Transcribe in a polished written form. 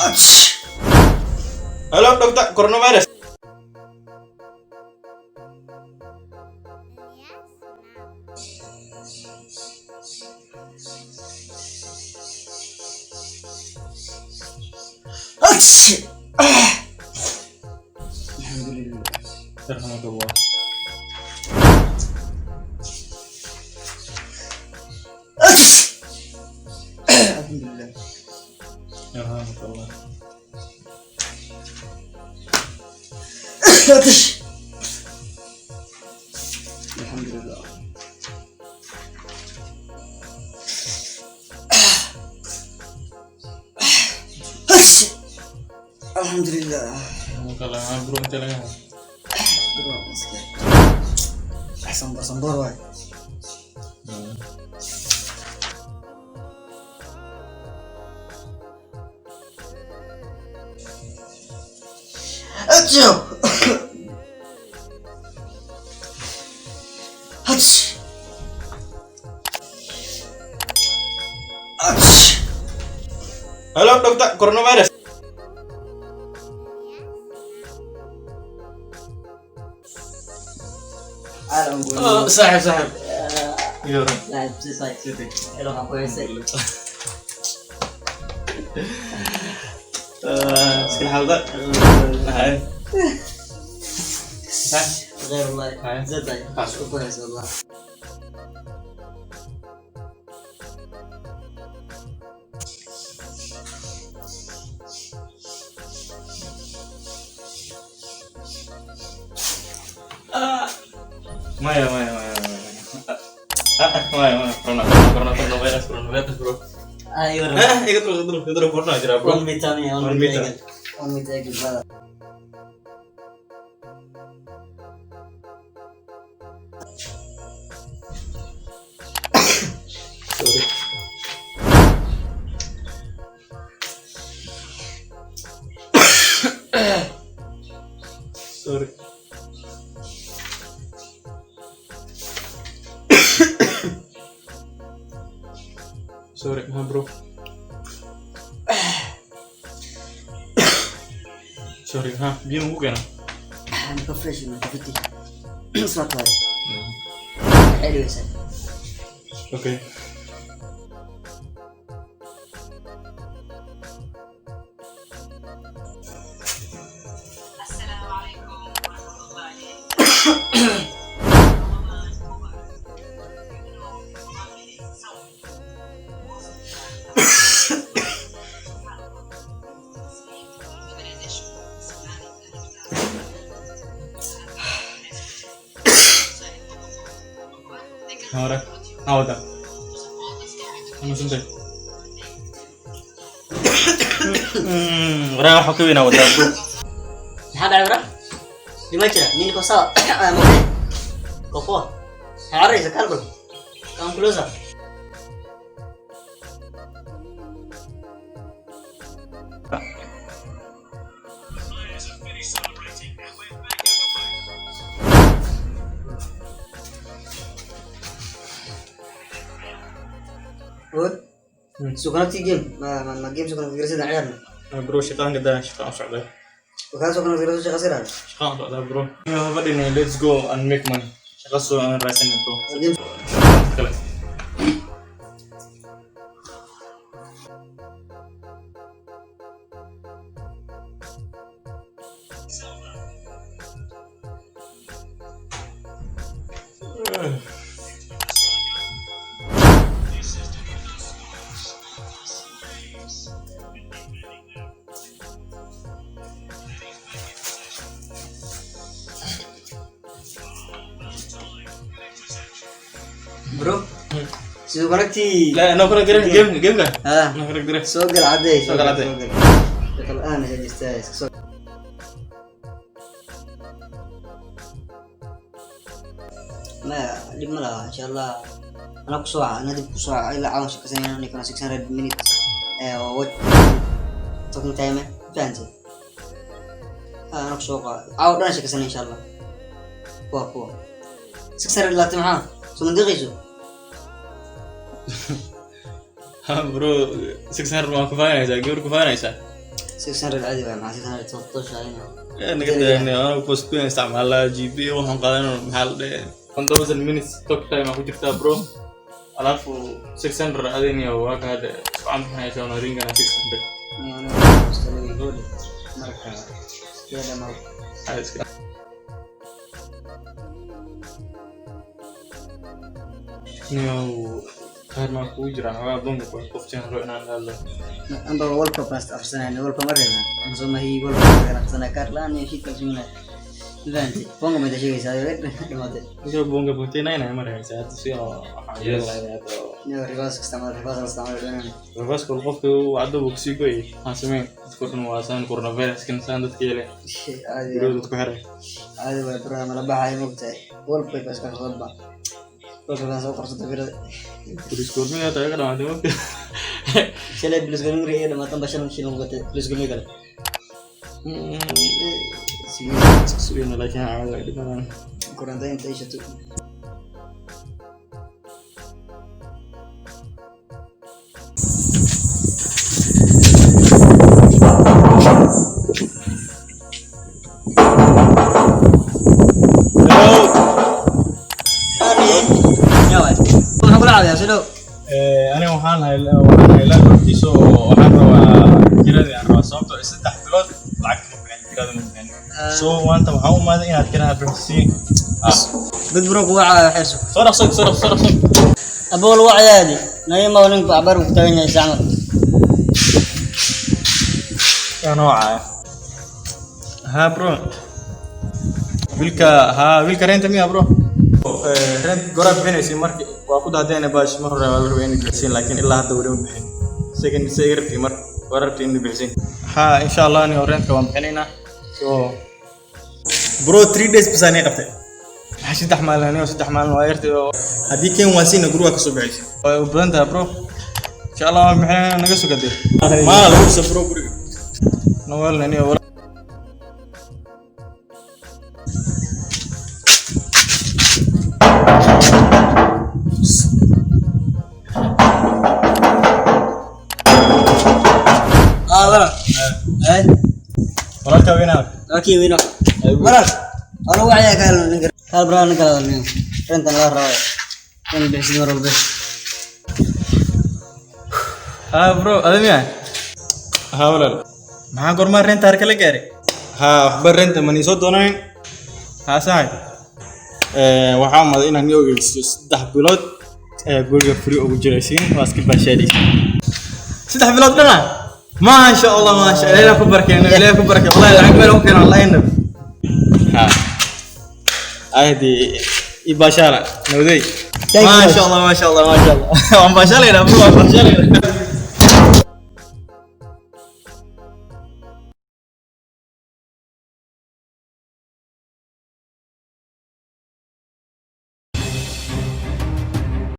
Halo dokter, coronavirus. Alhamdulillah. Alhamdulillah. Alhamdulillah. Alhamdulillah. Alhamdulillah. Alhamdulillah. Kalau bro jalan. Bro, miskin. Sambor wae. Aduh. Halo dokter, coronavirus. Alhamdulillah. Sahib. Iya. Nah, selesai. Elok apa ya sih? Sekarang hal tak? Hai. غير الله زدت شكرا يا الله. Maya. Coronavirus bro. Ayo. Ikut terus porno aja bro. On meet brother. Sorry. Sorry, bro. Sorry, bingung bukan? أنا كفرش من كفتي صوت هاي حلو يا سيد. Okay. السلام عليكم ورحمة الله. Ahora, ahora. Vamos a ver. Orang aku wina udah bro. هذا على برا لما ترى مين كوسا ممكن كوكو عارف إذا كان كم كلوزا Good. Suka nanti game, ma game suka nanti kerja عيارنا. Bro, شيطان كده شيطان صعب. Bukan suka nanti kerja kasiran. شيطان صعب bro. Ya, apa ini? Let's go and make money. Saya suka rasanya bro. Game. Kalian. Bro, suka nanti. لا انا كنا جيم kan انا كنا كده سوق العادي. سوق العادي. الآن هي جستايس. ما لما لا إن شاء الله أنا بسرعة أنا دي بسرعة إلا عاوز كسرين أنا كنا 600 minutes وات talking time فانزل أنا بسرعة عاود أنا كسرين إن شاء الله كوا 600 لا تمحى ثم دقيقة bro 600 mau ke mana saya gimana ke mana saya 600 عادي بقى مع 613 علينا. انا كده يعني انا بوست بين استعمل جي بي وهم قالوا محل 1000 minutes talk time aku cerita bro alafu 600 adanya waka ada spam hanya sama ringan 600 أنا مستوى يقول مركز يا ده ما ada sekarang karena aku jarang abang buat kopcang lo nandal أنا بقول لك بس أحسن يعني بقول لك مرة أنا زوما هي بقول لك أنا أحسن كارلا أنا شيء كذا Ganti, kok nggak minta sih guys, saya lihat, itu bunga putih naik nama mereka saya tuh sih yes atau ini reverse customer dengan terus kalau waktu ada buksi gue asme kurang wawasan kurang beres kan sangat kiri itu tuh kare ada beberapa malah bahaya mau cek, wall paper sekarang lebah, kalau langsung kursus tapi tulis kurangnya tahu kan ada mah saya tulis kurang ngeri ada mata bahasa Indonesia nggak tulis kurang kan sudah nolaknya agak di mana kurang tahu yang tadi satu أنا وحنا هلا كيسو وحنا كذا يعني صوته استح بلاد لعك ممكن كذا ممكن so وانت محاول ما ذي هتكلم بحسين بدبرك وعى حرسه صرف أبو الوعي هذه نايم ما ونك بعبر وقتين يسعمل يا نوعه ها برو ويلكا رنت ميا برو رنت قرب فينيسي ماركي وأخذ هذين باش مرة وين بحسين لكن إلا هذا وريهم بحين سكن سير في مر وربت إني بحسين ها إن شاء الله أنا ورنت كمان بحنينا so برو 3 days بس أنا قبته حشي تحمل أنا وسي تحمل وايرت هذيك يوم واسين نقولوا كسب عيش وبرنتها برو إن شاء الله بحنا نقص قدير ما لو برو بري نوال نني ولا ولا كوينك أوكي وينو مرات أنا وعي قال برا نقول اليوم رنت أنا راوي رنت بحسين مرة بس ها برو أدمي ها ولا ما قرما رنت هرك لك ياري ها أخبر رنت مني صوت دونين ها ساي waxaa maday inaan iyo ogeysiyo 3 bilood guriga free ugu jiraysiin waaskil baashadi 3 bilood dhana ما شاء الله ما شاء الله إلهكم بركة إلهكم بركة والله العين ما ممكن والله إنه ها هذه إباشرة نودي ما شاء الله ما شاء الله ما شاء الله ما شاء الله